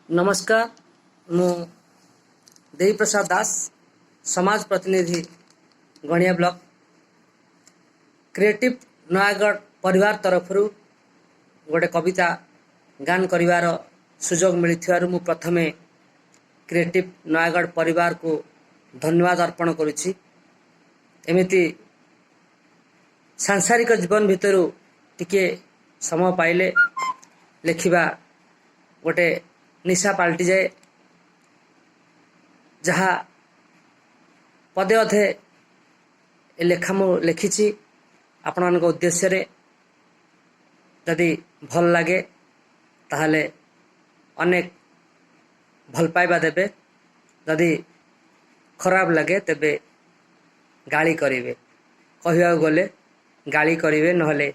नमस्कार मु देवी प्रसाद दास समाज प्रतिनिधि गणिया ब्लॉक क्रिएटिव नयागढ़ परिवार तरफ गोटे कविता गान करिवार सुजोग मिलिथिवारु मु प्रथमे क्रिएटिव नयागढ़ परिवार को धन्यवाद अर्पण करुछि। एमिति सांसारिक जीवन भितरु टिके समय पाइले लेखिबा गोटे निशा पाल्टी जाए, जहाँ पदे अधे लेखा मु लिखी आपण मान उद्देश्य रे जदि भल लगे ताहले अनेक भल पाइबा देबे, जदि खराब लगे तेबे गाली करिवे, कहवा गले गाली करिवे नहले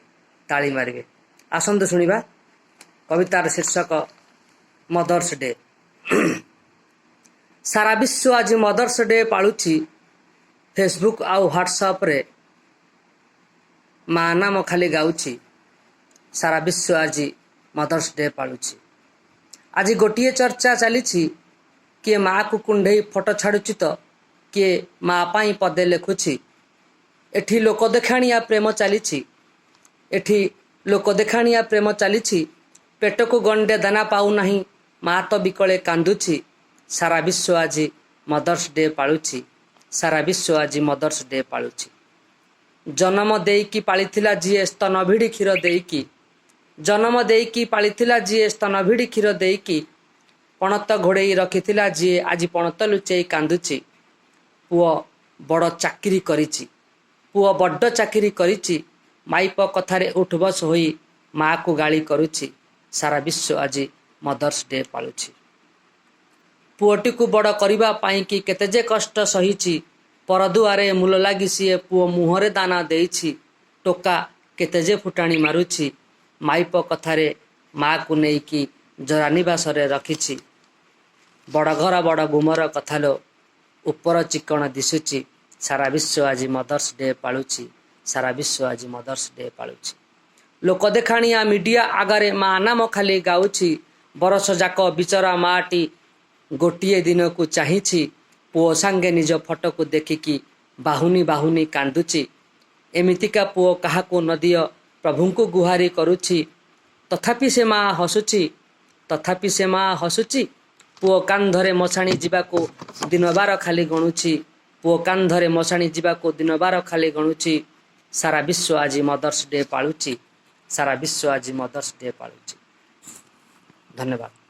ताली मारिवे। आसंतु सुनिबा कवितार शीर्षक मदर्स डे। सारा विश्व आज मदर्स डे पालुछि। फेसबुक आउ व्हाट्सएप रे माँ नाम खाली गाउछि। सारा विश्व आज मदर्स डे पालुछि। आज गोटिए चर्चा चलीछि, किए माँ को कुंडई फोटो छाड़ुछि तो किए माँ पाई पदे लिखुछि। एठी लोक देखाणिया प्रेम चलीछि। एठी लोक देखाणिया प्रेम चलीछि। पेट को गंडे दाना पाऊ नहीं, माँ तो बिकले कांदुछि। सारा विश्व आज मदर्स डे पालुछि। सारा विश्व आज मदर्स डे पालुछि। जन्म देईकी पालिथिला जीए स्तन भिड़ी क्षीर देईकी। जन्म देईकी पालिथिला जीए स्तन भिड़ी क्षीर देईकी। पणत घोड़ेई रखिथिला जीए आज पणत लुचेई कांदुछि। पुओ बड़ चाकरी करिछि। पुओ बड्ड चाकरी करिछि। माइप कथारे उठ बस होई माँ को गाली करुछि। सारा विश्व आज मदर्स डे पालुछि। पुओटी को बड़ करिबा पाई कि केते जे कष्ट सहिछि। परदुआरे मूल लागी सीए पुओ मुहरे दाना देइछि। टोका केते जे फुटाणी मारुछि। माइप कथारे माँ को नेइकी जरा निवासरे रखिछि। बड़ घर बड़ गुमर कथालो ऊपर चिकण दिशुछि। सारा विश्व आज मदर्स डे पालुछि। सारा विश्व आज मदर्स डे पालुछि। लोक देखाणिया मीडिया आगरे माँ नाम खाली गाउछि। बरस जाक बिचरा माटी गोटिए दिन को चाहिछि। पुओ सांगे निज फोटो को देखिकी बाहुनी बाहुनी कांदुछि। एमितिका पुओ काहाको नदियो प्रभु को गुहारी करुछि। तथापि से माँ हसुछि। तथापि से माँ हसुछि। पुओ कांधरे मशाणी जीवाको दिन बार खाली गणुछि। पुओ कांधरे मशाणी जीवाको दिन बार खाली गणुछि। सारा विश्व आज मदर्स डे पालुछि। सारा विश्व आज मदर्स डे पालुछि। धन्यवाद।